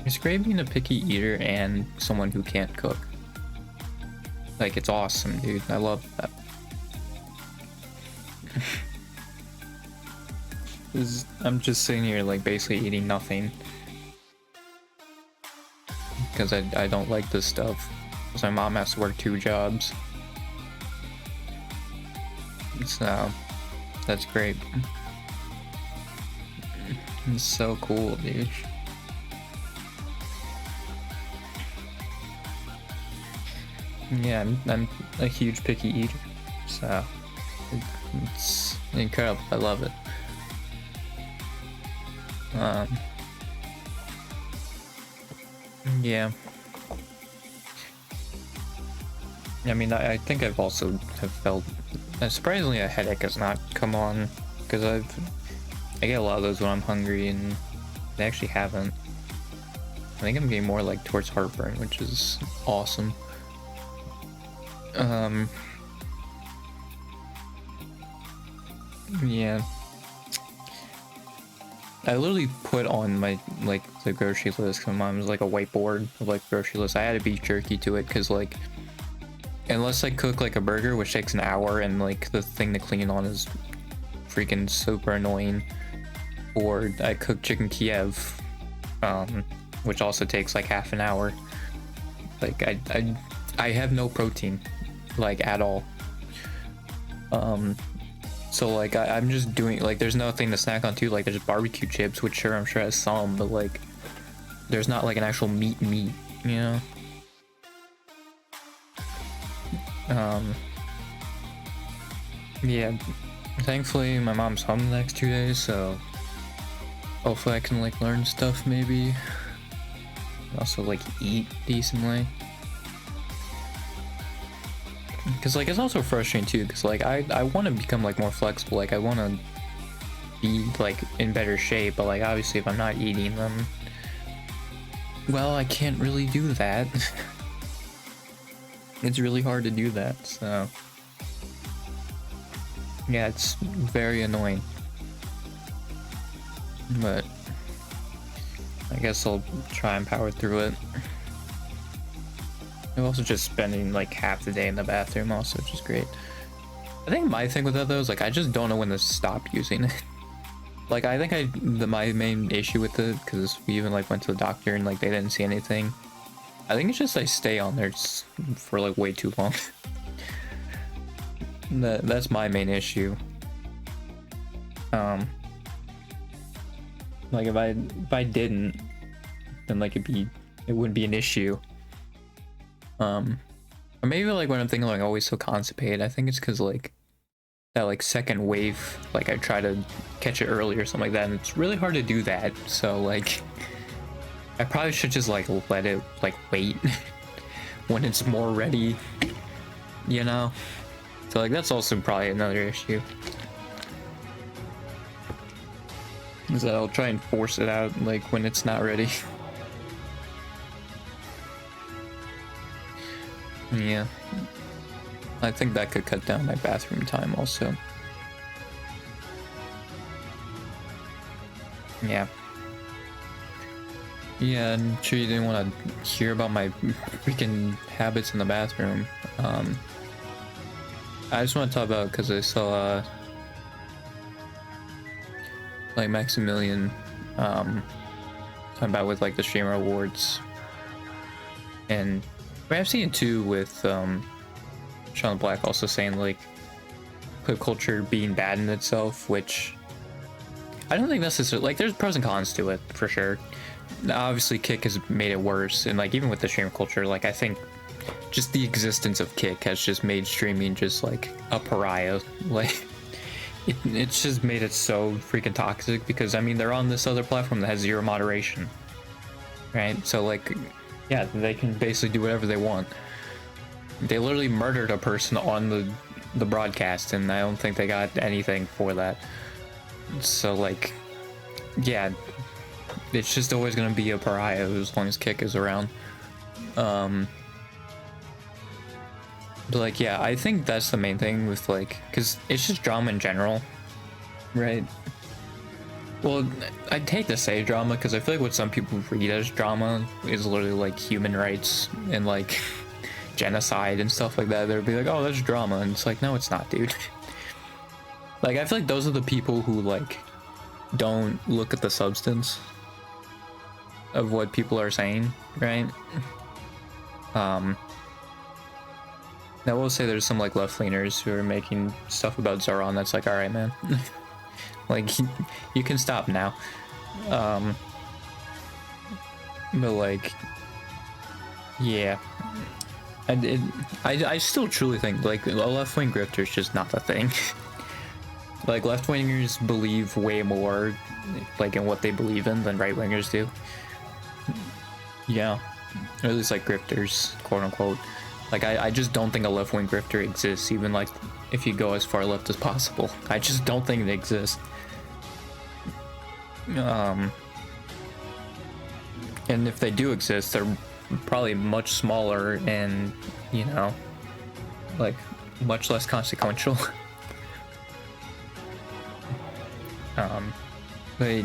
It's great being a picky eater and someone who can't cook. Like, it's awesome, dude. I love that. 'Cause I'm just sitting here, like, basically eating nothing. Because I don't like this stuff. Because my mom has to work 2 jobs. So, that's great. It's so cool, dude. Yeah, I'm a huge picky eater. So, it's incredible. I love it. Yeah. I mean, I think I've also have felt surprisingly a headache has not come on because I get a lot of those when I'm hungry and they actually haven't. I think I'm getting more like towards heartburn, which is awesome. Yeah. I literally put on my like the grocery list because my mom's like a whiteboard of like grocery list. I added beef jerky to it because like unless I cook like a burger, which takes an hour and like the thing to clean on is freaking super annoying, or I cook chicken Kiev, which also takes like half an hour. Like I have no protein, like at all. So like I'm just doing like there's nothing to snack on too. Like there's barbecue chips, which sure I'm sure has some, but like there's not like an actual meat, you know. Yeah. Thankfully, my mom's home the next 2 days, so hopefully I can like learn stuff maybe. Also like eat decently. Because like it's also frustrating too, because like I want to become like more flexible. Like I want to be like in better shape, but like obviously if I'm not eating them, well, I can't really do that. It's really hard to do that, so yeah, it's very annoying. But I guess I'll try and power through it. I'm also just spending like half the day in the bathroom also, which is great. I think my thing with that though is like I just don't know when to stop using it. Like I think my main issue with it, because we even like went to the doctor and like they didn't see anything. I think it's just I stay on there for like way too long. That's my main issue. Like if I didn't, then like it wouldn't be an issue. Or maybe like when I'm thinking like always so constipated, I think it's because like that like second wave, like I try to catch it early or something like that, and it's really hard to do that. So like I probably should just like let it like wait when it's more ready, you know. So like that's also probably another issue, is that I'll try and force it out like when it's not ready. Yeah, I think that could cut down my bathroom time also. Yeah. Yeah, I'm sure you didn't want to hear about my freaking habits in the bathroom. I just want to talk about because I saw like Maximilian talking about with like the streamer awards, and I mean, I've seen it too with Sean Black also saying like clip culture being bad in itself, which I don't think necessarily, like there's pros and cons to it for sure. Obviously Kick has made it worse, and like even with the stream culture, like I think just the existence of Kick has just made streaming just like a pariah. Like it's just made it so freaking toxic, because I mean they're on this other platform that has zero moderation, right? So like yeah, they can basically do whatever they want. They literally murdered a person on the broadcast, and I don't think they got anything for that. So like yeah, it's just always gonna be a pariah as long as Kick is around. But like yeah, I think that's the main thing with like, because it's just drama in general, right? Well, I'd hate to say drama because I feel like what some people read as drama is literally like human rights and like genocide and stuff like that. They'll be like, oh, that's drama. And it's like, no, it's not, dude. Like, I feel like those are the people who like don't look at the substance of what people are saying, right? I will say there's some like left-leaners who are making stuff about Zaron that's like, all right, man. Like, you can stop now. But like, yeah. I still truly think like a left-wing grifter is just not the thing. Like, left-wingers believe way more like in what they believe in than right-wingers do. Yeah, or at least like grifters, quote unquote. Like, I just don't think a left-wing grifter exists, even like if you go as far left as possible. I just don't think they exist. And if they do exist, they're probably much smaller and, you know, like much less consequential. But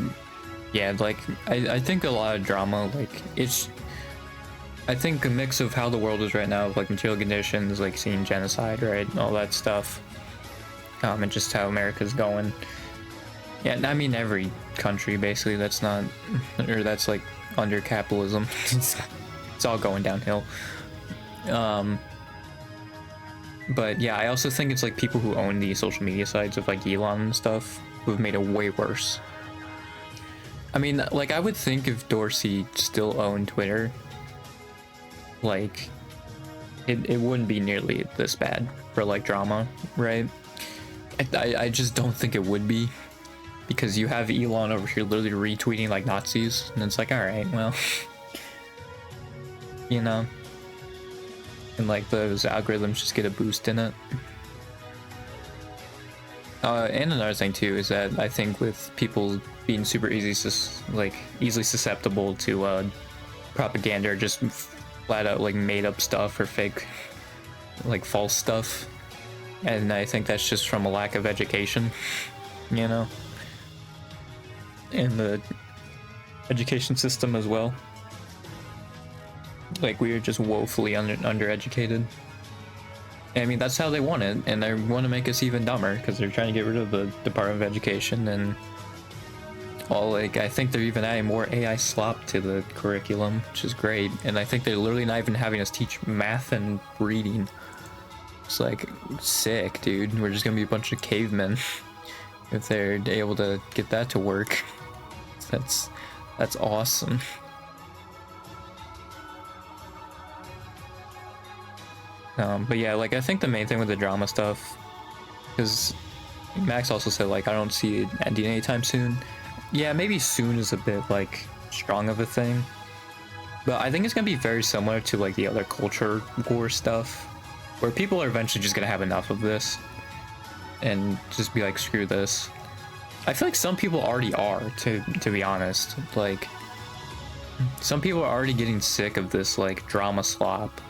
yeah, like I think a lot of drama, like it's, I think a mix of how the world is right now, like material conditions, like seeing genocide, right, all that stuff, and just how America's going. Yeah, I mean every country basically that's not, or that's like under capitalism, it's all going downhill. But yeah, I also think it's like people who own the social media sites of like Elon and stuff who have made it way worse. I mean, like, I would think if Dorsey still owned Twitter, like, it wouldn't be nearly this bad for like drama, right? I just don't think it would be, because you have Elon over here literally retweeting like Nazis, and it's like, all right, well, you know, and like those algorithms just get a boost in it. And another thing too is that I think with people being super easily susceptible to propaganda or just flat out like made up stuff or fake, like false stuff, and I think that's just from a lack of education, you know, in the education system as well. Like, we are just woefully undereducated. I mean, that's how they want it, and they want to make us even dumber because they're trying to get rid of the Department of Education and all. Like, I think they're even adding more AI slop to the curriculum, which is great. And I think they're literally not even having us teach math and reading. It's like, sick, dude. We're just gonna be a bunch of cavemen if they're able to get that to work. That's awesome. But yeah, like, I think the main thing with the drama stuff, because Max also said, like, I don't see it ending anytime soon. Yeah, maybe soon is a bit, like, strong of a thing. But I think it's gonna be very similar to, like, the other culture war stuff, where people are eventually just gonna have enough of this and just be like, screw this. I feel like some people already are, to be honest. Like, some people are already getting sick of this, like, drama slop.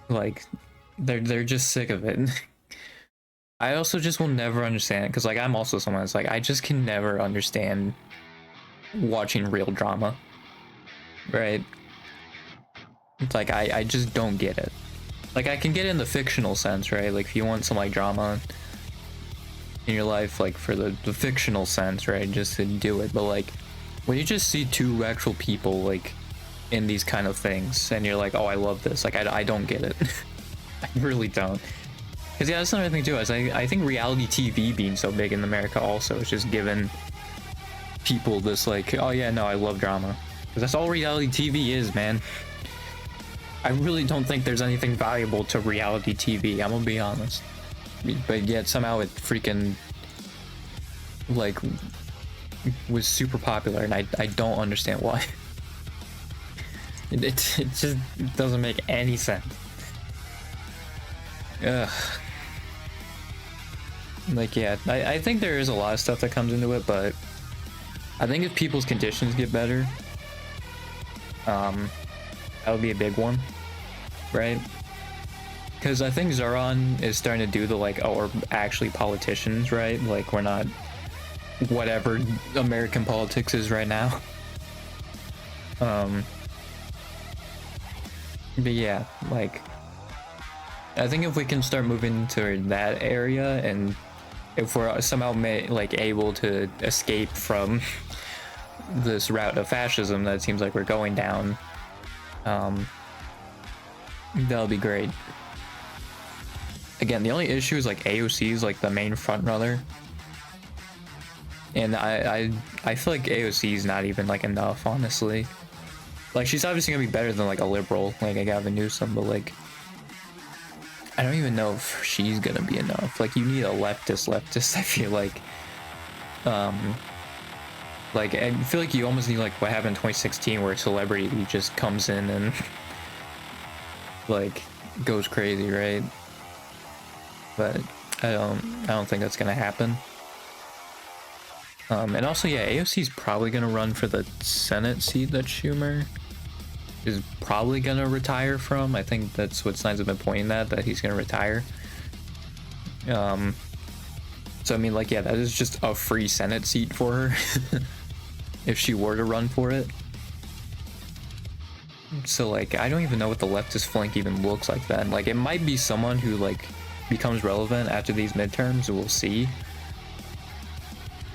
Like, they're just sick of it. I also just will never understand, because like, I'm also someone that's like, I just can never understand watching real drama, right? It's like, I just don't get it. Like, I can get it in the fictional sense, right? Like, if you want some like drama in your life, like for the fictional sense, right, just to do it. But like, when you just see two actual people like in these kind of things and you're like, oh, I love this, like, I don't get it. I really don't. Because yeah, that's another thing too, is I think reality TV being so big in America also is just given people this like, oh yeah, no, I love drama, because that's all reality TV is, man. I really don't think there's anything valuable to reality TV, I'm gonna be honest. But yet somehow it freaking like was super popular, and I don't understand why. It just doesn't make any sense. Ugh. Like, yeah, I think there is a lot of stuff that comes into it, but I think if people's conditions get better, that would be a big one, right? because I think Zoran is starting to do the like, oh, we're actually politicians, right? Like we're not whatever American politics is right now. But yeah, like I think if we can start moving to that area, and if we're somehow like able to escape from this route of fascism that seems like we're going down, that'll be great. Again, the only issue is like AOC is like the main front runner, and I feel like AOC is not even like enough, honestly. Like she's obviously gonna be better than like a liberal like a Gavin Newsom, but like I don't even know if she's gonna be enough. Like you need a leftist. I feel like I feel like you almost need like what happened in 2016, where a celebrity just comes in and like goes crazy, right? But I don't think that's gonna happen. And also, yeah, AOC's probably gonna run for the Senate seat that Schumer is probably gonna retire from. I think that's what signs have been pointing that he's gonna retire. So I mean, like, yeah, that is just a free Senate seat for her if she were to run for it. So like, I don't even know what the leftist flank even looks like then. Like, it might be someone who like becomes relevant after these midterms. We'll see.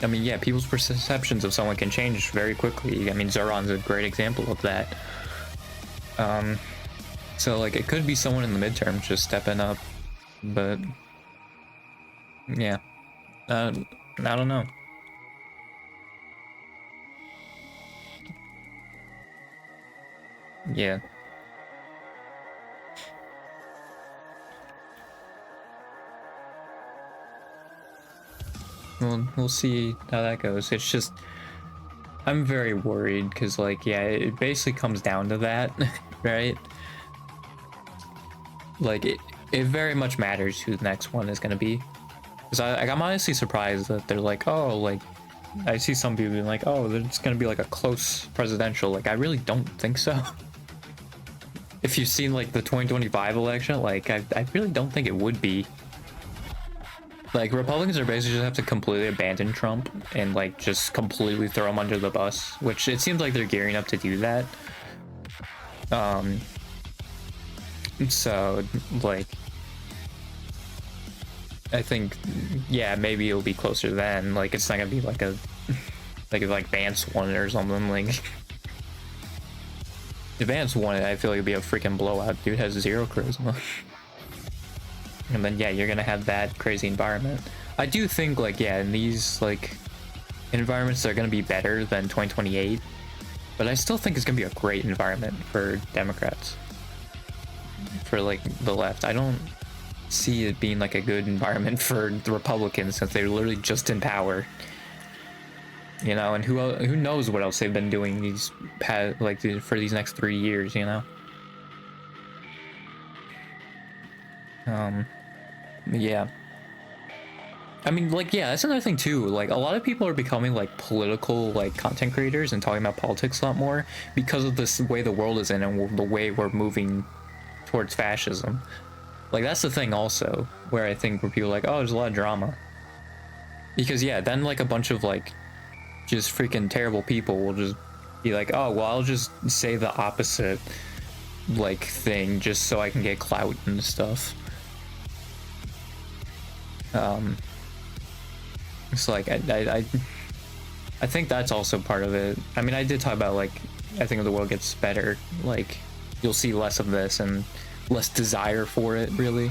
I mean, yeah, people's perceptions of someone can change very quickly. I mean, Zoran's a great example of that. So like it could be someone in the midterm just stepping up, but yeah, I don't know. Yeah. We'll see how that goes. It's just I'm very worried because like, yeah, it basically comes down to that, right? Like it very much matters who the next one is going to be. Because I'm honestly surprised that they're like, oh, like, I see some people being like, oh, it's going to be like a close presidential. Like, I really don't think so. If you've seen like the 2025 election, like, I really don't think it would be. Like, Republicans are basically just have to completely abandon Trump and like just completely throw him under the bus, which it seems like they're gearing up to do that. So like I think, yeah, maybe it'll be closer then. Like it's not gonna be like a like Vance won it or something. Like if Vance won it, I feel like it'd be a freaking blowout. Dude has zero charisma. And then yeah, you're gonna have that crazy environment. I do think like, yeah, in these like environments they're gonna be better than 2028, but I still think it's gonna be a great environment for Democrats. For like the left, I don't see it being like a good environment for the Republicans since they're literally just in power, you know, and who knows what else they've been doing these for these next 3 years, you know. Yeah, I mean, like, yeah, that's another thing too. Like, a lot of people are becoming like political like content creators and talking about politics a lot more because of this way the world is in and the way we're moving towards fascism. Like, that's the thing also, where I think where people are like, oh, there's a lot of drama. Because, yeah, then, like, a bunch of, like, just freaking terrible people will just be like, oh, well, I'll just say the opposite, like, thing just so I can get clout and stuff. It's like, I think that's also part of it. I mean, I did talk about, like, I think if the world gets better, like, you'll see less of this and less desire for it, really.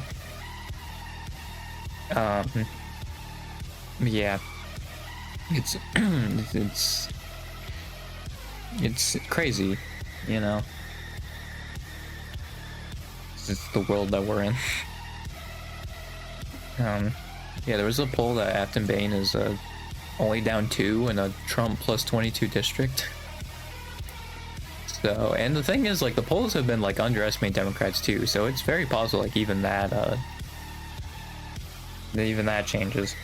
Yeah, it's it's crazy, you know. It's the world that we're in. Yeah, there was a poll that Afton Bain is only down 2 in a Trump plus 22 district. So, and the thing is, like, the polls have been, like, underestimating Democrats, too, so it's very possible, like, even that changes.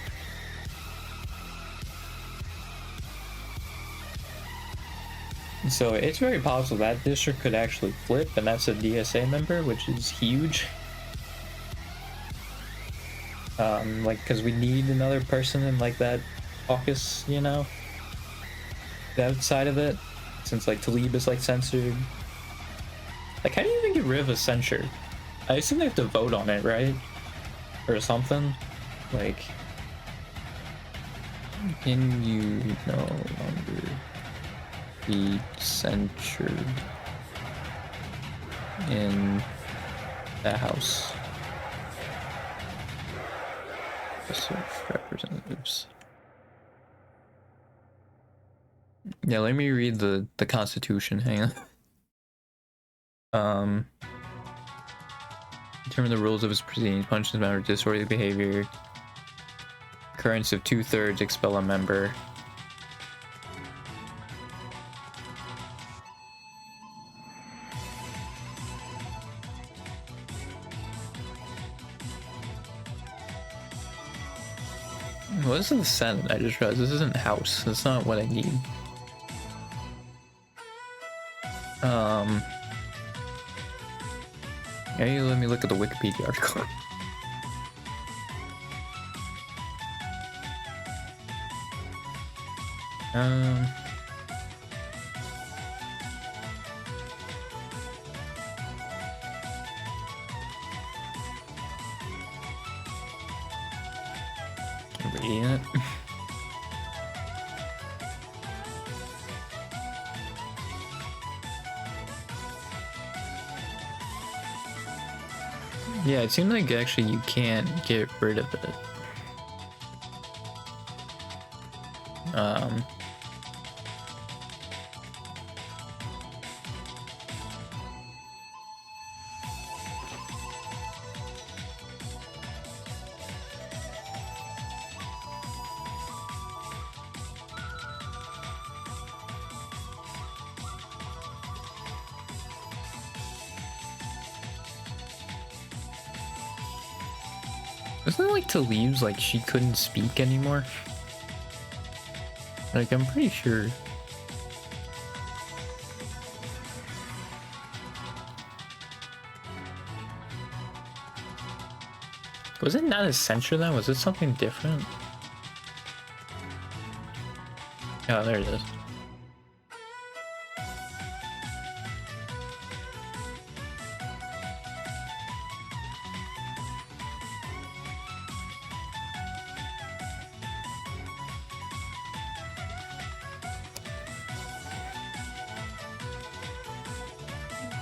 So, it's very possible that district could actually flip, and that's a DSA member, which is huge. Like, because we need another person in like that caucus, you know, that side of it, since like Talib is like censored. Like, how do you even get rid of a censure? I assume they have to vote on it, right? Or something. Like, can you no longer be censured in the House of Representatives? Yeah, let me read the Constitution. Hang on. Determine the rules of his proceedings. Punishment matter of disorderly behavior. Occurrence of 2/3. Expel a member. Well, this is the Senate. I just realized this isn't House. That's not what I need. Yeah, let me look at the Wikipedia article. I'm reading it. Yeah, it seems like actually you can't get rid of it. Isn't it like Talib's like she couldn't speak anymore? Like, I'm pretty sure. Was it not a censure then? Was it something different? Oh, there it is.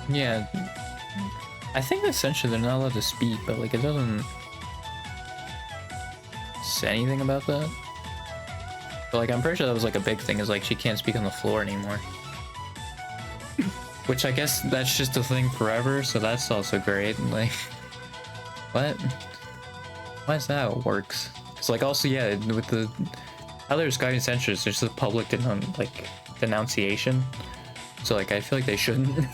Yeah, I think essentially they're not allowed to speak, but like it doesn't say anything about that. But like I'm pretty sure that was like a big thing, is like she can't speak on the floor anymore. Which I guess that's just a thing forever, so that's also great. Like, what? Why is that how it works? It's like also, yeah, with the how there's guiding censors, there's the public like denunciation. So like I feel like they shouldn't.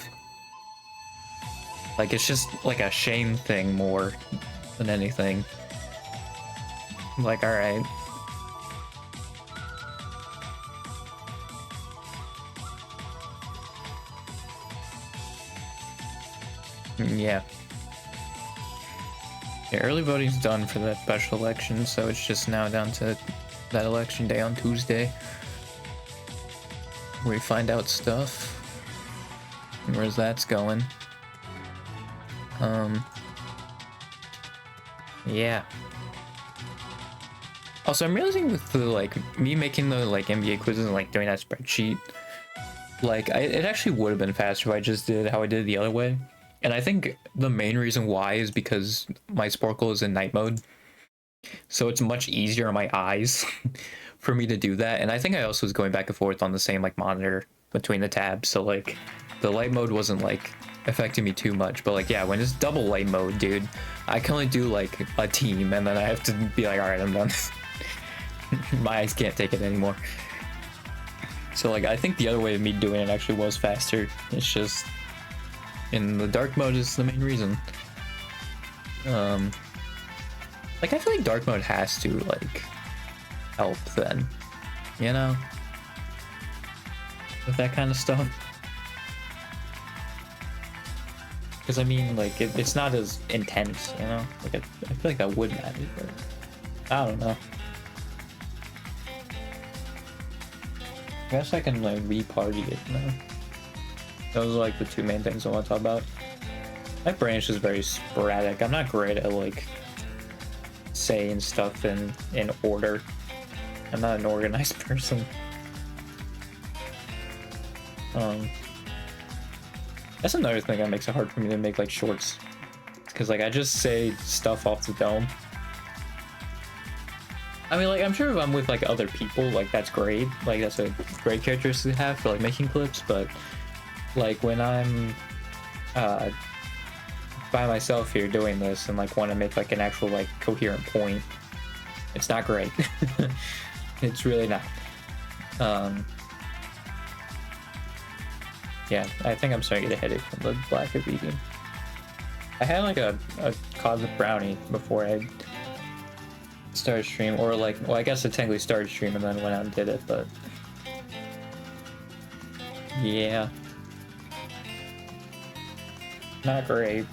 Like it's just like a shame thing more than anything. Like, all right. Yeah. Yeah, early voting's done for that special election, so it's just now down to that election day on Tuesday, where we find out stuff. And where's that's going. Yeah. Also, I'm realizing with the like me making the like NBA quizzes and like doing that spreadsheet, like it actually would have been faster if I just did how I did it the other way. And I think the main reason why is because my Sporkle is in night mode, so it's much easier on my eyes for me to do that. And I think I also was going back and forth on the same like monitor between the tabs, so like the light mode wasn't like affecting me too much. But like, yeah, when it's double light mode, dude, I can only do like a team, and then I have to be like, all right, I'm done. My eyes can't take it anymore. So like, I think the other way of me doing it actually was faster. It's just in the dark mode is the main reason. Like I feel like dark mode has to like help then, you know, with that kind of stuff. Because I mean, like, it's not as intense, you know? Like, I feel like that would matter, but I don't know. I guess I can, like, re-party it now. Those are, like, the two main things I want to talk about. My brain is just very sporadic. I'm not great at, like, saying stuff in order. I'm not an organized person. That's another thing that makes it hard for me to make, like, shorts. Because, like, I just say stuff off the dome. I mean, like, I'm sure if I'm with, like, other people, like, that's great. Like, that's a great characteristic to have for, like, making clips. But, like, when I'm by myself here doing this and, like, want to make, like, an actual, like, coherent point, it's not great. It's really not. Yeah, I think I'm starting to get a headache from the lack of eating. I had like a cosmic brownie before I started stream, or like, well, I guess I technically started stream and then went out and did it, but yeah, not great.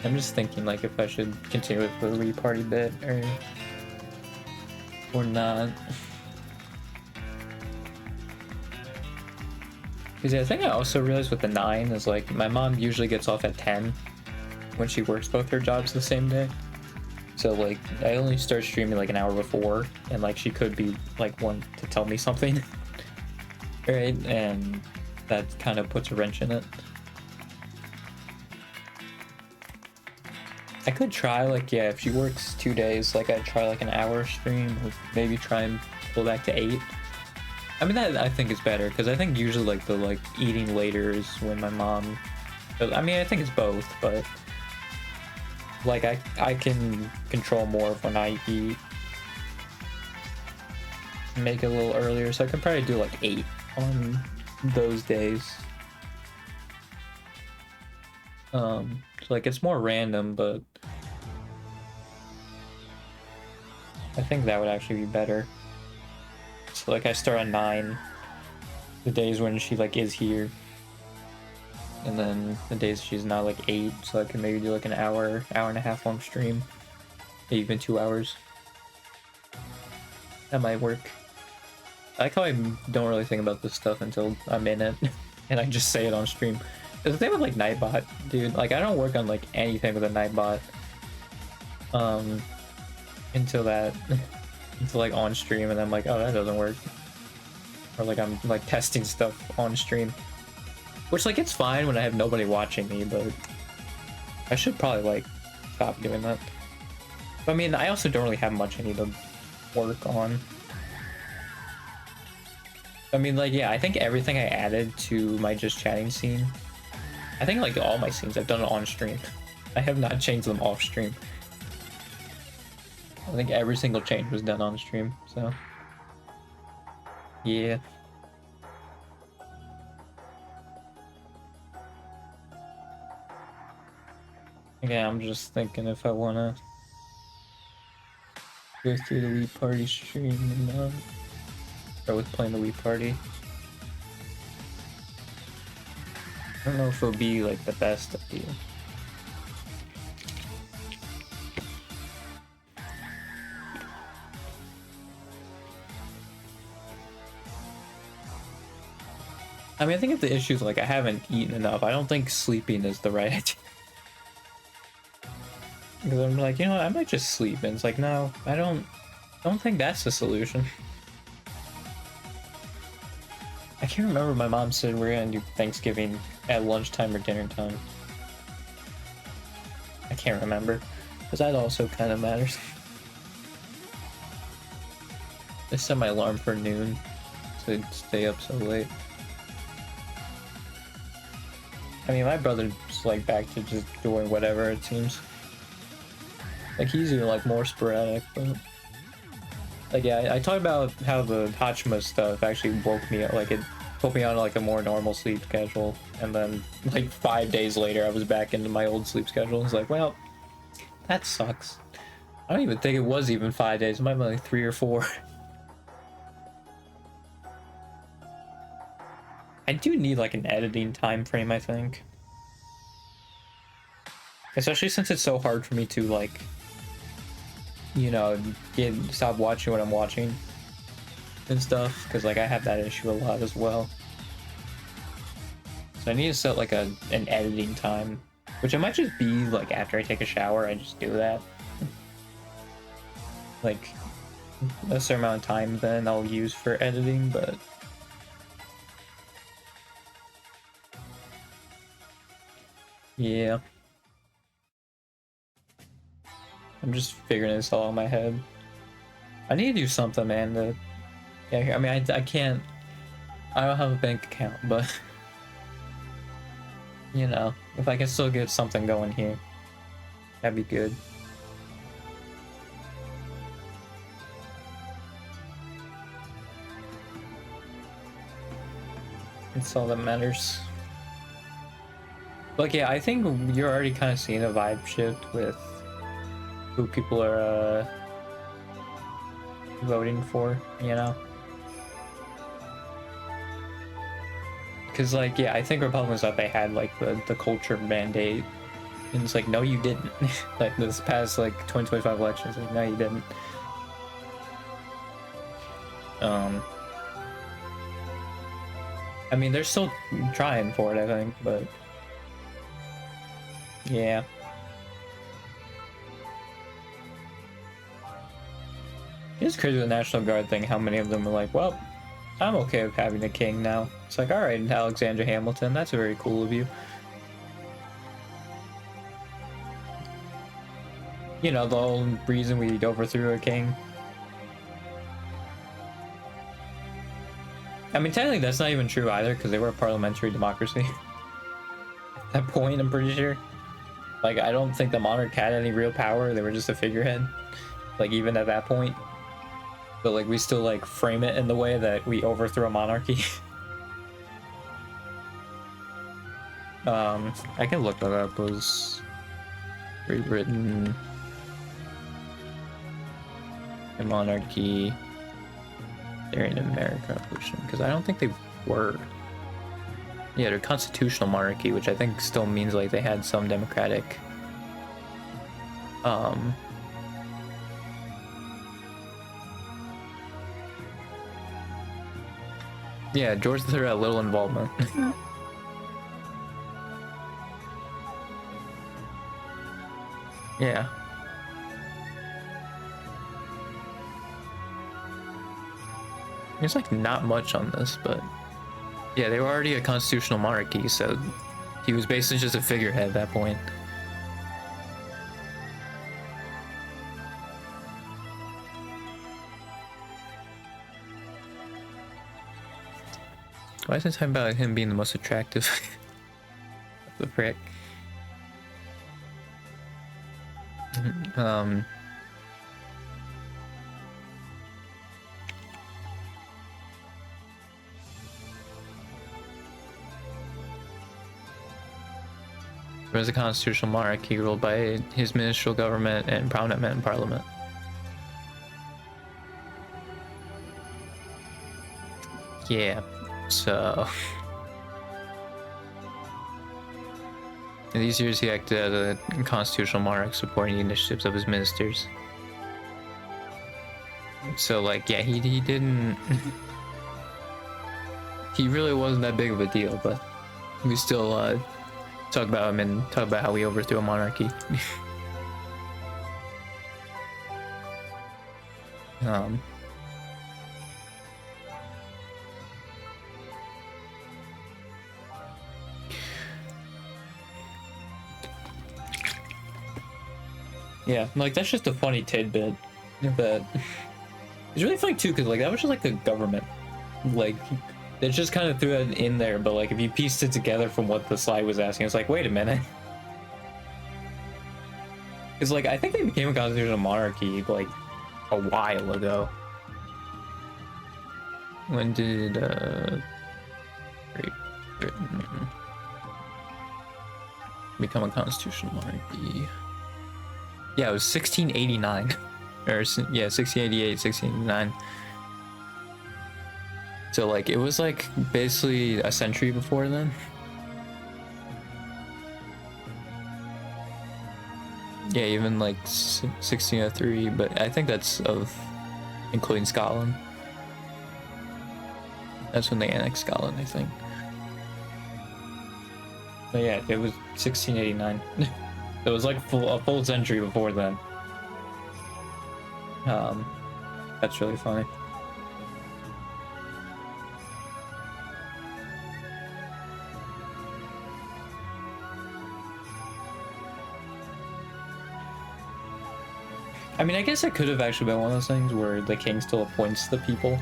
I'm just thinking like if I should continue with the re-party bit or not. Because I think I also realized with the 9 is like my mom usually gets off at 10 when she works both her jobs the same day. So like I only start streaming like an hour before, and like she could be like one to tell me something. Right? And that kind of puts a wrench in it. I could try like, yeah, if she works 2 days, like I'd try like an hour stream, or maybe try and pull back to 8. I mean, that I think is better, because I think usually like the like eating later is when my mom, I mean, I think it's both, but like I can control more of when I eat, make it a little earlier, so I can probably do like 8 on those days. So like it's more random, but I think that would actually be better. So like I start at 9 the days when she like is here, and then the days she's not, like 8, so I can maybe do like an hour and a half long stream, maybe even 2 hours. That might work. I like how I don't really think about this stuff until I'm in it and I just say it on stream. Because the thing with like Nightbot, dude, like I don't work on like anything with a Nightbot until like on stream, and I'm like, oh, that doesn't work. Or like I'm like testing stuff on stream, which like it's fine when I have nobody watching me, but I should probably like stop doing that. But I mean, I also don't really have much I need to work on. I mean, like, yeah, I think everything I added to my just chatting scene, I think like all my scenes I've done it on stream. I have not changed them off stream. I think every single change was done on stream, so yeah. Yeah, I'm just thinking if I wanna go through the Wii Party stream and start with playing the Wii Party. I don't know if it'll be like the best idea. I mean, I think if the issue is like I haven't eaten enough, I don't think sleeping is the right idea. Because I'm like, you know what, I might just sleep, and it's like, no, I don't think that's the solution. I can't remember, my mom said we're gonna do Thanksgiving at lunchtime or dinner time. I can't remember, because that also kind of matters. I set my alarm for noon to stay up so late. I mean, my brother's like back to just doing whatever, it seems. Like he's even like more sporadic, but like yeah, I talked about how the Hachima stuff actually woke me up, like it put me on like a more normal sleep schedule, and then like 5 days later I was back into my old sleep schedule. It's like, well, that sucks. I don't even think it was even 5 days, it might be like 3 or 4. I do need like an editing time frame, I think. Especially since it's so hard for me to like, you know, stop watching what I'm watching and stuff, because like I have that issue a lot as well. So I need to set like an editing time, which it might just be like after I take a shower, I just do that. Like a certain amount of time then I'll use for editing, but yeah. I'm just figuring this all in my head. I need to do something, man. Yeah, I mean, I can't. I don't have a bank account, but you know, if I can still get something going here, that'd be good. It's all that matters. Like, yeah, I think you're already kind of seeing a vibe shift with who people are voting for, you know? Because, like, yeah, I think Republicans thought they had, like, the culture mandate. And it's like, no, you didn't. Like, this past, like, 2025 elections, like, no, you didn't. I mean, they're still trying for it, I think, but yeah. It's crazy with the National Guard thing, how many of them are like, well, I'm okay with having a king now. It's like, alright, Alexander Hamilton, that's very cool of you. You know, the whole reason we overthrew a king. I mean, technically that's not even true either, because they were a parliamentary democracy. At that point, I'm pretty sure. Like, I don't think the monarch had any real power, they were just a figurehead. Like, even at that point. But, like, we still, like, frame it in the way that we overthrew a monarchy. I can look that up. Was rewritten the monarchy during the American Revolution, because I don't think they were. Yeah, they're constitutional monarchy, which I think still means like they had some democratic yeah, George III had little involvement. Yeah. There's like not much on this, but yeah, they were already a constitutional monarchy, so he was basically just a figurehead at that point. Why is it talking about him being the most attractive? The frick. Was a constitutional monarchy ruled by his ministerial government and prominent men in parliament. Yeah, so in these years he acted as a constitutional monarch, supporting the initiatives of his ministers. So like, yeah, he didn't he really wasn't that big of a deal, but we still talk about him and talk about how we overthrew a monarchy. Yeah, like that's just a funny tidbit. That it's really funny too, because like that was just like the government, like they just kind of threw it in there. But like if you pieced it together from what the slide was asking, it's like, wait a minute. It's like I think they became a constitutional monarchy like a while ago. When did Great Britain become a constitutional monarchy? Yeah, it was 1689. Or, yeah, 1688, 1689. So like it was like basically a century before then. Yeah, even like 1603, but I think that's of including Scotland. That's when they annexed Scotland, I think. But yeah, it was 1689. It was like a full century before then. That's really funny. I mean, I guess it could have actually been one of those things where the king still appoints the people.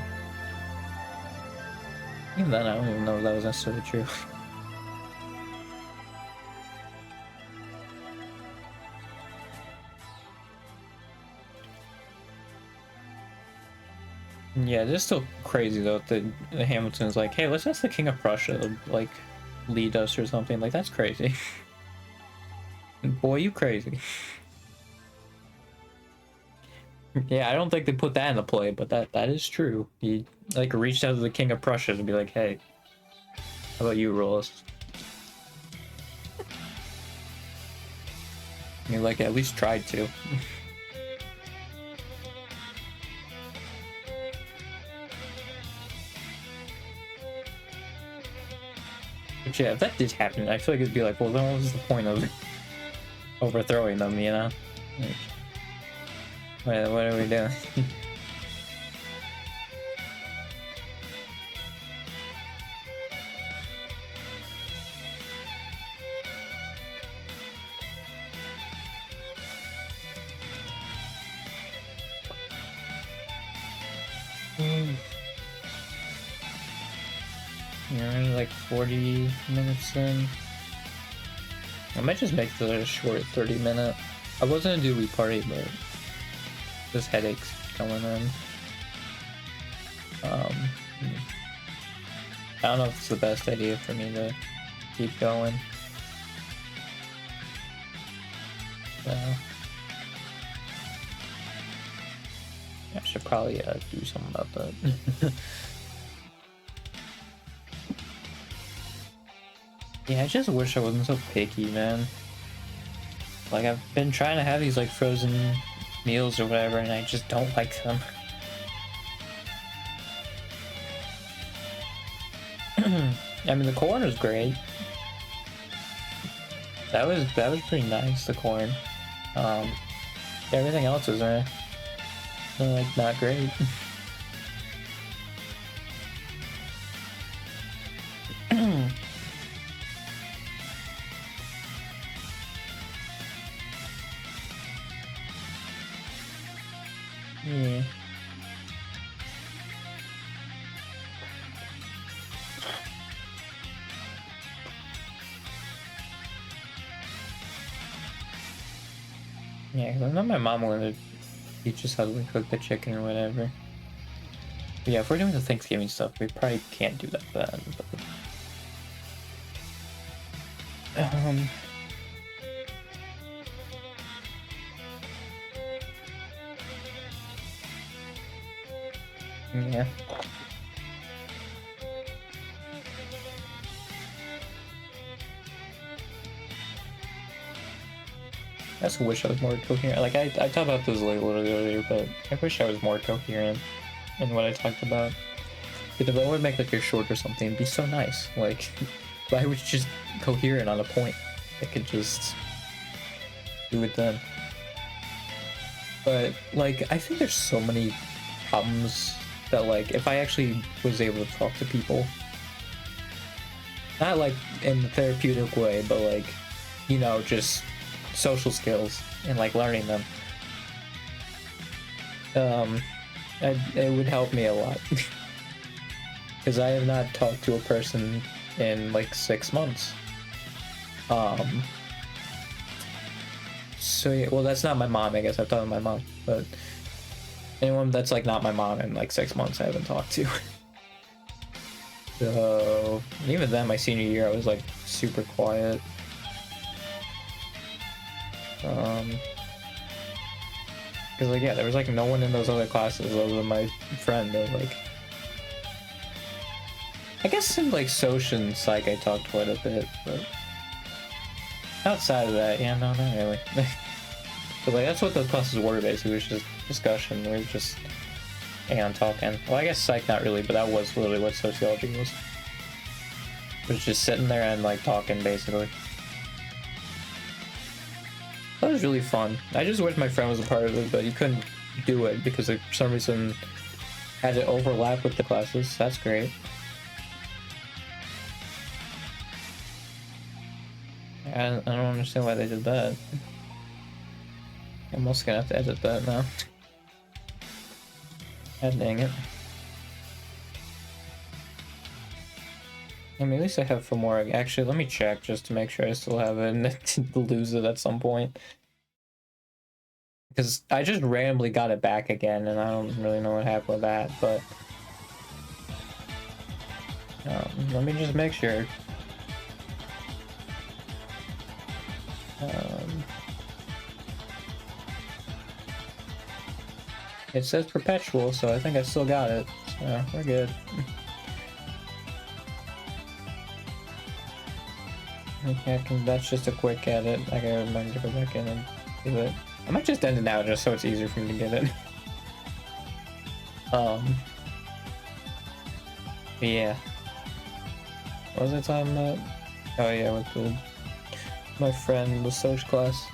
Even then, I don't even know if that was necessarily true. Yeah, it's still crazy though that Hamilton's like, hey, let's ask the King of Prussia to like lead us or something. Like, that's crazy. Boy, you crazy. Yeah, I don't think they put that in the play, but that is true. He like reached out to the King of Prussia to be like, hey, how about you rule us? He like at least tried to. But yeah, if that did happen, I feel like it'd be like, well, then what was the point of overthrowing them, you know? Like, what are we doing? You're only like 40 minutes in. I might just make the short 30-minute. I was gonna do Wii Party, but this headache's going in. I don't know if it's the best idea for me to keep going. So I should probably do something about that. Yeah, I just wish I wasn't so picky, man. Like, I've been trying to have these like frozen meals or whatever, and I just don't like them. I mean, the corn was great. That was pretty nice, the corn. Everything else was like not great. Yeah. Yeah, 'cause I know my mom wanted to teach us how to cook the chicken or whatever. But yeah, if we're doing the Thanksgiving stuff, we probably can't do that then. But, yeah. I just wish I was more coherent. Like, I talked about this like a little earlier, but I wish I was more coherent in what I talked about. Because if I would make like a short or something, it'd be so nice. Like, if I was just coherent on a point, I could just do it then. But, like, I think there's so many problems that, like, if I actually was able to talk to people, not like in the therapeutic way, but like, you know, just social skills and like learning them, it would help me a lot. Because I have not talked to a person in like 6 months. So yeah, well, that's not my mom, I guess. I've talked to my mom, but anyone that's like not my mom in like 6 months I haven't talked to. So even then, my senior year, I was like super quiet. Because like, yeah, there was like no one in those other classes other than my friend that like I guess in like Soch and Psych I talked quite a bit, but outside of that, yeah, no, not really. But like that's what those classes were basically, was just discussion. We were just hanging on talking. Well, I guess Psych not really, but that was literally what sociology was. It was just sitting there and like talking basically. That was really fun. I just wish my friend was a part of it, but he couldn't do it because for some reason had to overlap with the classes. That's great. I don't understand why they did that. I'm also gonna have to edit that now. God dang it. I mean, at least I have Fomora. Actually, let me check just to make sure I still have it and to lose it at some point. Because I just randomly got it back again, and I don't really know what happened with that, but... let me just make sure. It says perpetual, so I think I still got it. So, we're good. Okay, that's just a quick edit. I gotta remember to go back in and do it. I might just end it now just so it's easier for me to get it. Yeah. What was I talking about? Oh yeah, with my friend, the Soch class.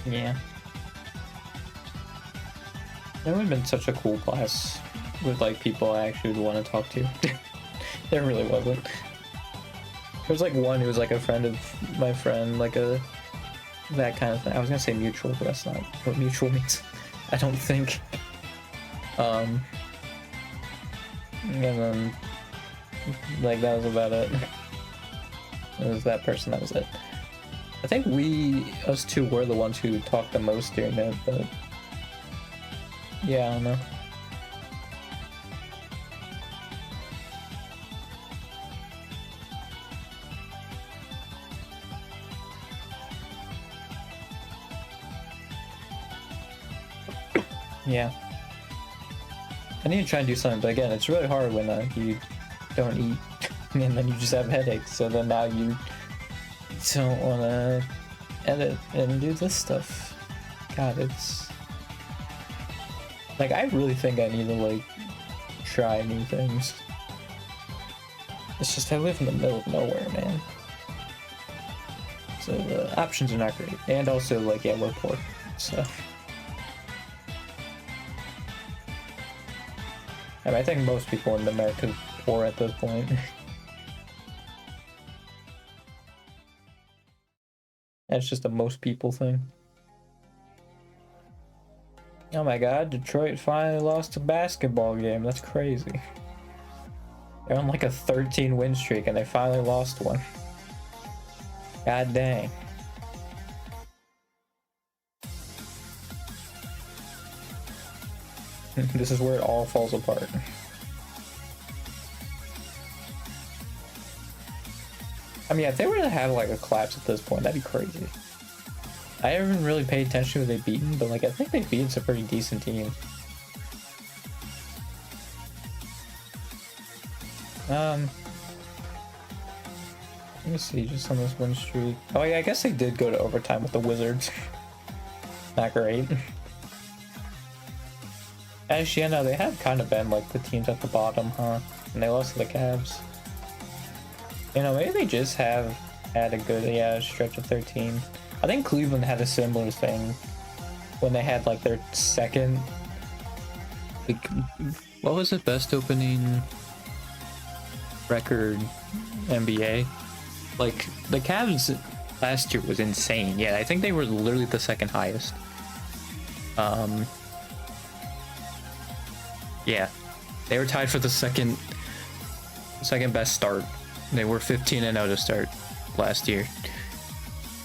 Yeah. That would have been such a cool class with like people I actually would want to talk to. There really wasn't. There was like one who was like a friend of my friend, like that kind of thing. I was gonna say mutual, but that's not what mutual means. I don't think. And then like that was about it. It was that person, that was it. I think us two were the ones who talked the most during it, but yeah, I don't know. Yeah. I need to try and do something, but again, it's really hard when you don't eat and then you just have headaches, so then now you don't want to edit and do this stuff. God, it's... Like, I really think I need to, like, try new things. It's just I live in the middle of nowhere, man. So the options are not great. And also, like, yeah, we're poor, so... I mean, I think most people in America are poor at this point. That's just a most people thing. Oh my god, Detroit finally lost a basketball game. That's crazy. They're on like a 13 win streak and they finally lost one. God dang. This is where it all falls apart. I mean, if they were to have like a collapse at this point, that'd be crazy. I haven't really paid attention to who they've beaten, but like I think they've beaten some pretty decent teams. Let me see, just on this win streak. Oh yeah, I guess they did go to overtime with the Wizards. Not great. Actually, yeah, no, they have kind of been like the teams at the bottom, huh? And they lost to the Cavs. You know, maybe they just have had a good, stretch of 13. I think Cleveland had a similar thing when they had like their second. Like, what was it? Best opening record NBA? Like the Cavs last year was insane. Yeah, I think they were literally the second highest. Yeah, they were tied for the second best start. They were 15-0 to start last year,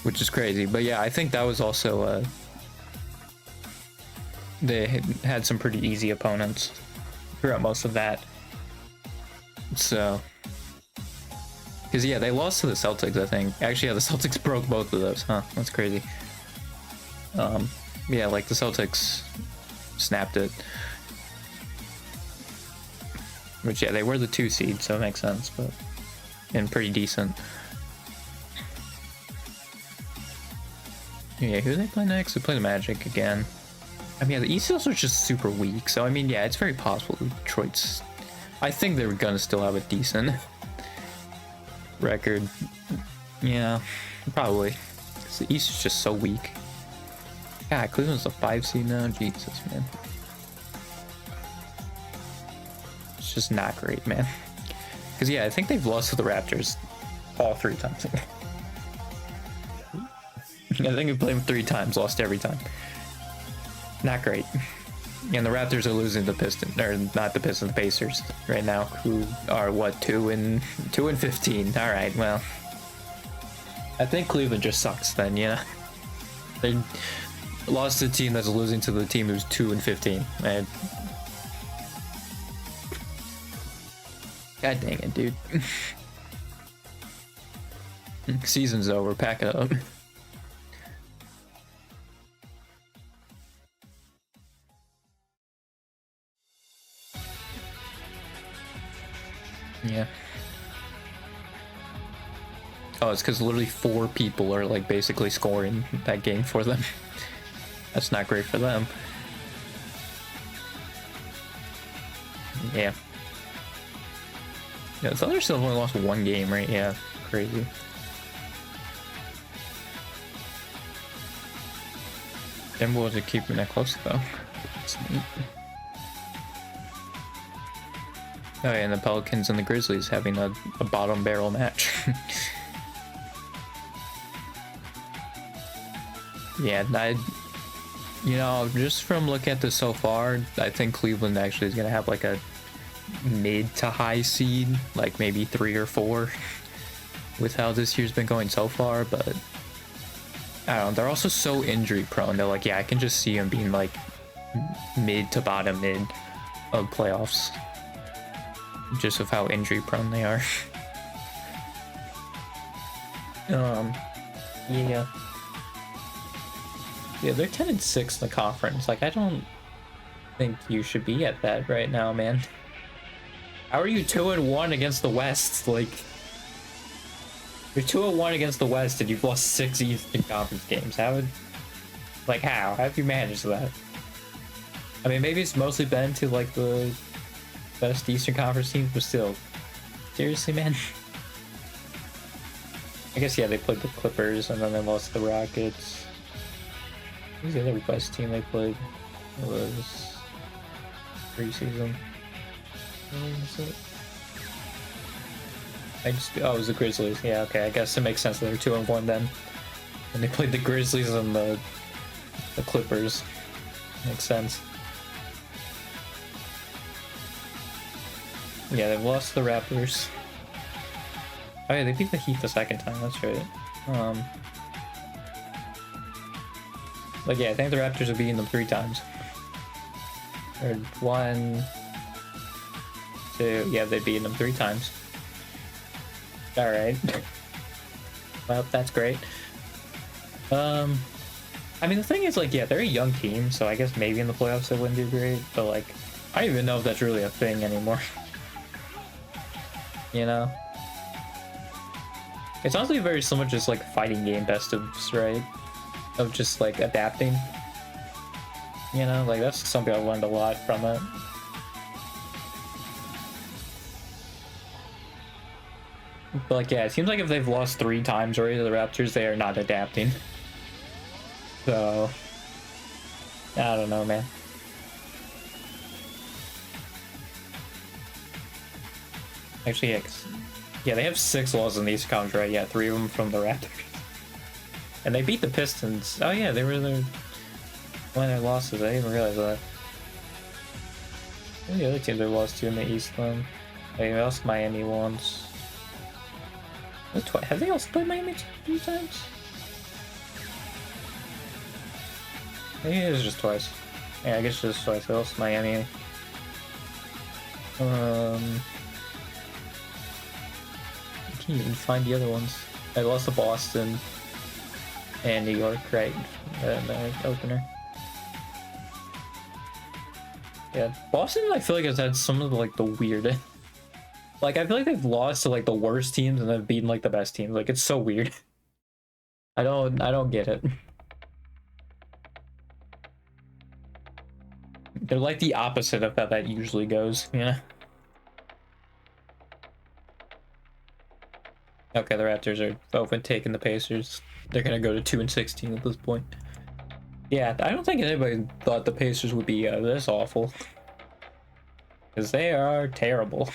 which is crazy. But yeah, I think that was also they had some pretty easy opponents throughout most of that. So, because yeah, they lost to the Celtics, I think. Actually, yeah, the Celtics broke both of those, huh? That's crazy. Yeah, like the Celtics snapped it. Which, yeah, they were the 2 seed, so it makes sense, but... And pretty decent. Yeah, who do they play next? They play the Magic again. I mean, yeah, the East are just super weak, so I mean, yeah, it's very possible Detroit's... I think they're gonna still have a decent record. Yeah, probably. 'Cause the East is just so weak. God, Cleveland's a 5 seed now? Jesus, man. It's just not great, man. Because, yeah, I think they've lost to the Raptors all 3 times. I think we played them 3 times, lost every time. Not great. And the Raptors are losing the Pistons, or not the Pistons, the Pacers right now, who are what, 2 and 15. All right, well, I think Cleveland just sucks then, you know. They lost to a team that's losing to the team who's 2 and 15. And God dang it, dude. Season's over. Pack it up. Yeah. Oh, it's because literally 4 people are like basically scoring that game for them. That's not great for them. Yeah. Yeah, the Thunder still only lost 1 game, right? Yeah, crazy. Timberwolves are keeping that close though. That's neat. Oh yeah, and the Pelicans and the Grizzlies having a bottom barrel match. Yeah, you know, just from looking at this so far, I think Cleveland actually is gonna have like a mid to high seed, like maybe 3 or 4, with how this year's been going so far. But I don't know, they're also so injury prone. They're like, yeah, I can just see them being like mid to bottom mid of playoffs, just of how injury prone they are. Yeah. Yeah, they're 10 and 6 in the conference. Like, I don't think you should be at that right now, man. How are you 2 and 1 against the West? Like, you're 2 and 1 against the West, and you've lost 6 Eastern Conference games. How would, like, how have you managed that? I mean, maybe it's mostly been to like the best Eastern Conference teams, but still, seriously, man. I guess yeah, they played the Clippers, and then they lost the Rockets. Who's the other West team they played? It was preseason. What was it? Oh, it was the Grizzlies. Yeah, okay. I guess it makes sense that they're 2 and 1 then. And they played the Grizzlies and the Clippers. Makes sense. Yeah, they've lost the Raptors. Oh yeah, they beat the Heat the 2nd time. That's right. Like, yeah, I think the Raptors have beaten them 3 times. Or 1, 2, yeah, they've beaten them 3 times. Alright. Well, that's great. I mean, the thing is, like, yeah, they're a young team, so I guess maybe in the playoffs they wouldn't do great, but, like, I don't even know if that's really a thing anymore. You know? It's honestly very similar to just, like, fighting game best ofs, right? Of just like adapting, you know, like that's something I learned a lot from it. But like, yeah, it seems like if they've lost 3 times already to the Raptors, they are not adapting. So I don't know, man. Actually, yeah, they have 6 losses in the East Conference, right? Yeah, 3 of them from the Raptors. And they beat the Pistons. Oh yeah, they were one of their losses. I didn't even realize that. What are the other teams they lost to in the East then? They lost Miami once. Have they also played Miami 2 times? Maybe it was just twice. Yeah, I guess just twice. They lost Miami. I can't even find the other ones. They lost to Boston. and New York, right? The opener. Yeah, Boston, I feel like has had some of like the weirdest. Like, I feel like they've lost to like the worst teams and they've beaten like the best teams. Like, it's so weird. I don't get it. They're like the opposite of how that usually goes, you know? Okay, the Raptors are open taking the Pacers. They're gonna go to 2-16 at this point. Yeah, I don't think anybody thought the Pacers would be this awful. Because they are terrible.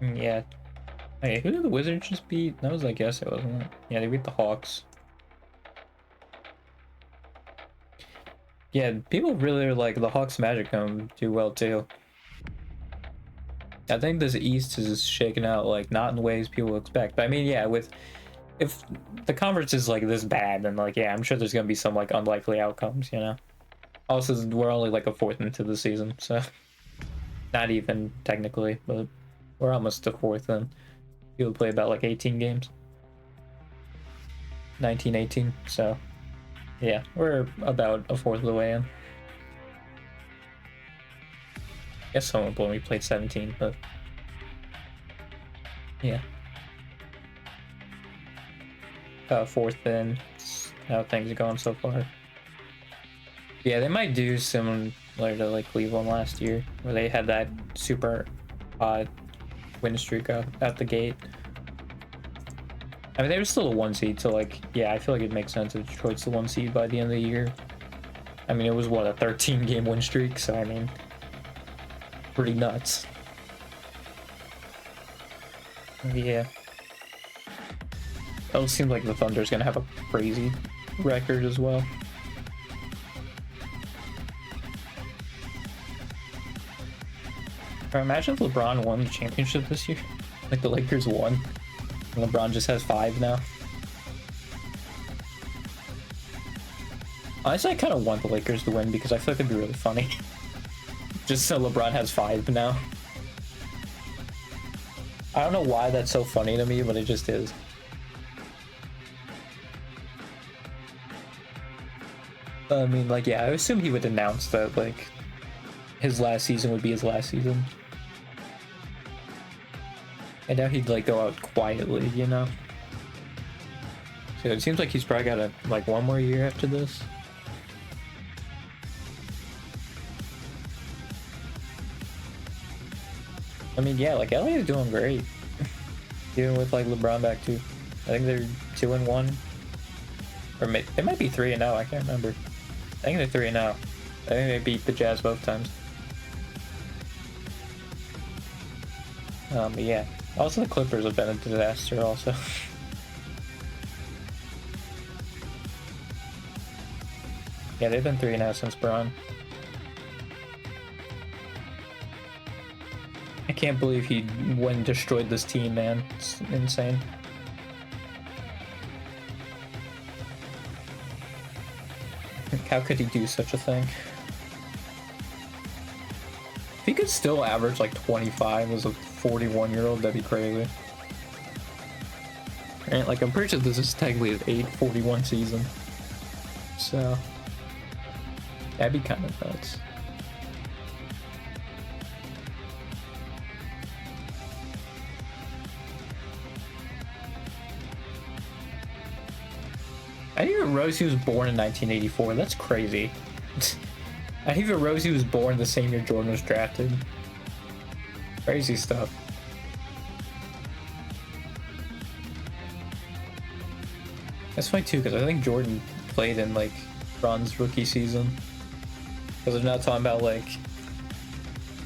Yeah. Hey, who did the Wizards just beat? That was, I guess, it wasn't it? Yeah, they beat the Hawks. Yeah, people really are like the Hawks Magic do well too. I think this East is shaking out like not in ways people expect. But I mean, yeah, if the conference is like this bad, then like yeah, I'm sure there's gonna be some like unlikely outcomes, you know. Also, we're only like a fourth into the season, so not even technically, but we're almost a fourth in. People play about like 18 games. 19, 18, so yeah, we're about a fourth of the way in. I guess someone when we played 17, but yeah. Fourth in, that's how things are going so far. Yeah, they might do similar to like Cleveland last year, where they had that super odd win streak out the gate. I mean, they were still a 1 seed, so like, yeah, I feel like it makes sense if Detroit's the 1 seed by the end of the year. I mean, it was what, a 13-game win streak, so I mean, pretty nuts. Yeah. It seems like the Thunder's gonna have a crazy record as well. Imagine if LeBron won the championship this year. Like the Lakers won. And LeBron just has 5 now. Honestly, I kind of want the Lakers to win because I feel like it'd be really funny. Just so LeBron has 5 now. I don't know why that's so funny to me, but it just is. I mean, like, yeah, I assume he would announce that, like, his last season would be his last season. And now he'd, like, go out quietly, you know? So it seems like he's probably got, like, 1 more year after this. I mean, yeah, like, LA is doing great. Even with, like, LeBron back, too. I think they're 2-1. Or they might be 3-0, I can't remember. I think they're 3-0. I think they beat the Jazz both times. But yeah. Also, the Clippers have been a disaster, also. Yeah, they've been 3-0 since Braun. I can't believe he went and destroyed this team, man. It's insane. How could he do such a thing? If he could still average like 25 as a 41-year-old, that'd be crazy. Right? Like, I'm pretty sure this is technically his 841 season. So, that'd be kind of nuts. I didn't even realize he was born in 1984. That's crazy. I didn't even realize he was born the same year Jordan was drafted. Crazy stuff. That's funny too, because I think Jordan played in like Bron's rookie season. Because they're not talking about like,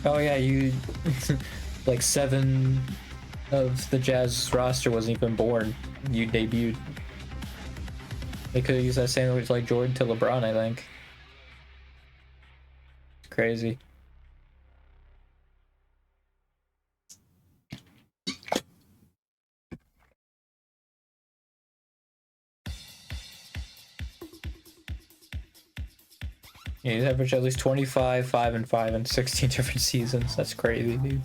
oh yeah, you like 7 of the Jazz roster wasn't even born. You debuted. They could have used that same with like Jordan to LeBron, I think. It's crazy. Yeah, he's averaged at least 25, 5 and 5 in 16 different seasons. That's crazy, dude.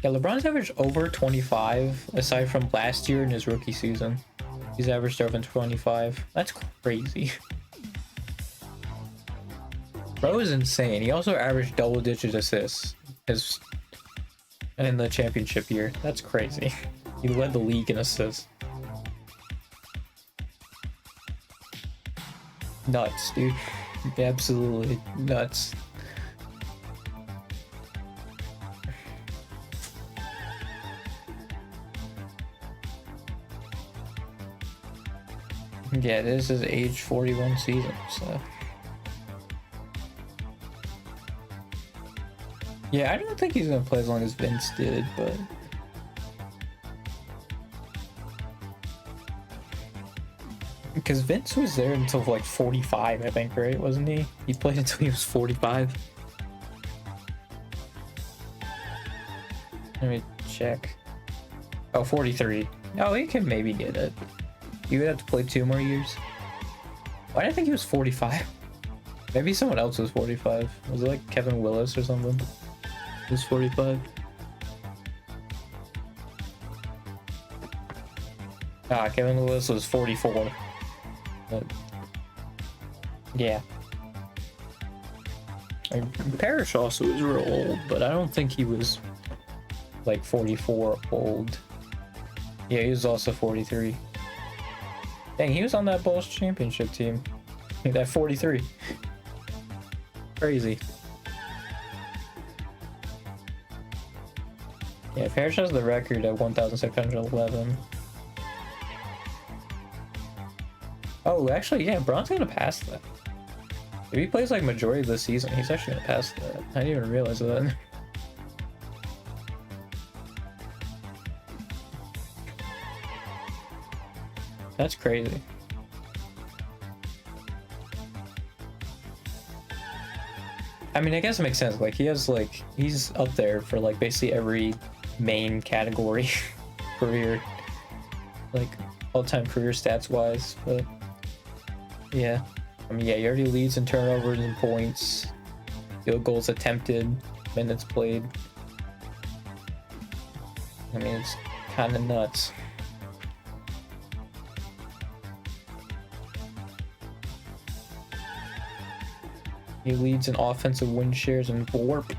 Yeah, LeBron's averaged over 25 aside from last year in his rookie season. He's averaged over 25. That's crazy. Bro is insane. He also averaged double-digit assists in the championship year. That's crazy. He led the league in assists. Nuts, dude. Absolutely nuts. Yeah, this is age 41 season, so. Yeah, I don't think he's gonna play as long as Vince did, but. Because Vince was there until like 45, I think, right? Wasn't he? He played until he was 45. Let me check. Oh, 43. Oh, he can maybe get it. You would have to play 2 more years. Why did I think he was 45? Maybe someone else was 45. Was it like Kevin Willis or something? He was 45. Ah, Kevin Willis was 44. But yeah. Parrish also was real old, but I don't think he was like 44 old. Yeah, he was also 43. Dang, he was on that Bulls championship team. That 43. Crazy. Yeah, Parrish has the record at 1,611. Oh, actually, yeah, Bron's gonna pass that. If he plays like majority of the season, he's actually gonna pass that. I didn't even realize that. That's crazy. I mean, I guess it makes sense. Like, he's up there for like basically every main category career, like all-time career stats wise. But yeah, I mean, yeah, he already leads in turnovers and points, field goals attempted, minutes played. I mean, it's kind of nuts. He leads in offensive win shares and warp.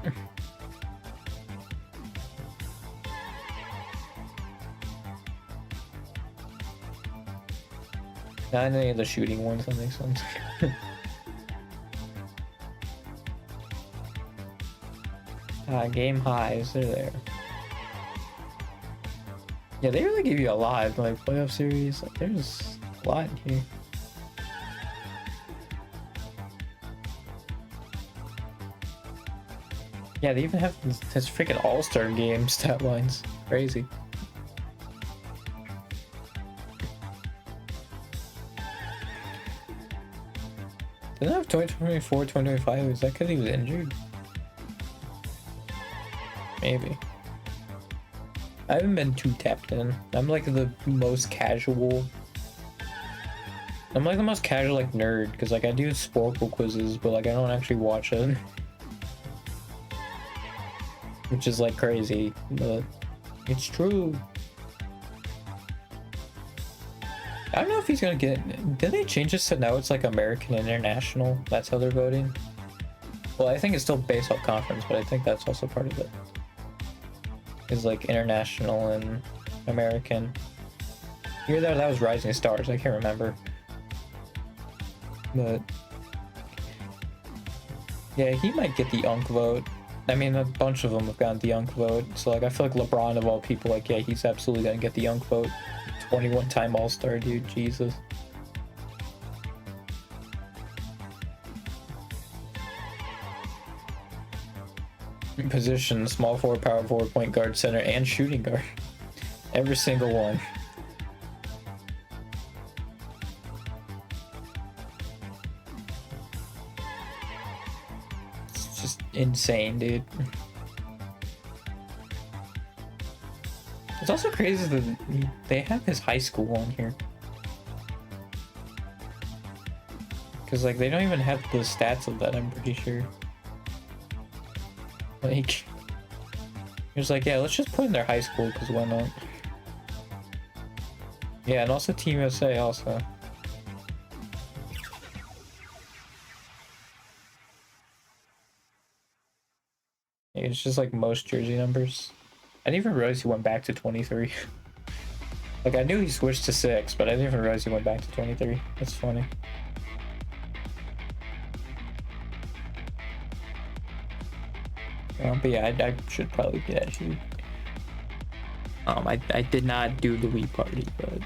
Not any of the shooting ones, that makes sense. Game highs, they're there. Yeah, they really give you a lot, like playoff series. Like, there's a lot here. Yeah, they even have his freaking all-star game stat lines. Crazy. Didn't I have 2024, 2025? Is that because he was injured? Maybe. I haven't been too tapped in. I'm like the most casual. I'm like the most casual like nerd because like I do Sporkle quizzes, but like I don't actually watch it. Which is like crazy, but it's true. I don't know if he's gonna get. Did they change this to now it's like American International? That's how they're voting. Well, I think it's still baseball conference, but I think that's also part of it. It's like international and American. Either that was Rising Stars. I can't remember. But yeah, he might get the UNC vote. I mean, a bunch of them have gotten the UNC vote. So like, I feel like LeBron of all people, like, yeah, he's absolutely gonna get the UNC vote. 21-time All-Star, dude. Jesus. Position: small forward, power forward, point guard, center, and shooting guard. Every single one. It's just insane, dude. It's also crazy that they have his high school on here. Because, like, they don't even have the stats of that, I'm pretty sure. Like, He was like, yeah, let's just put in their high school, because why not? Yeah, and also Team USA also. Yeah, it's just like most jersey numbers. I didn't even realize he went back to 23. Like, I knew he switched to 6, but I didn't even realize he went back to 23. That's funny. But yeah, I should probably be actually. I did not do the Wii party, but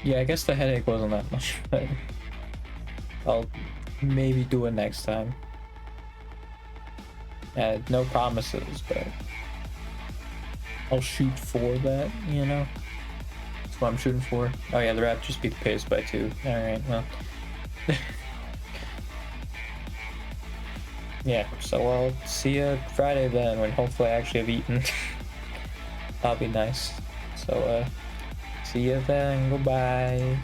yeah, I guess the headache wasn't that much, but I'll maybe do it next time. No promises, but I'll shoot for that, you know? That's what I'm shooting for. Oh yeah, the Raptors beat the Pacers by 2. Alright, well. Yeah, so I'll see you Friday then, when hopefully I actually have eaten. That'll be nice. So, see you then. Goodbye.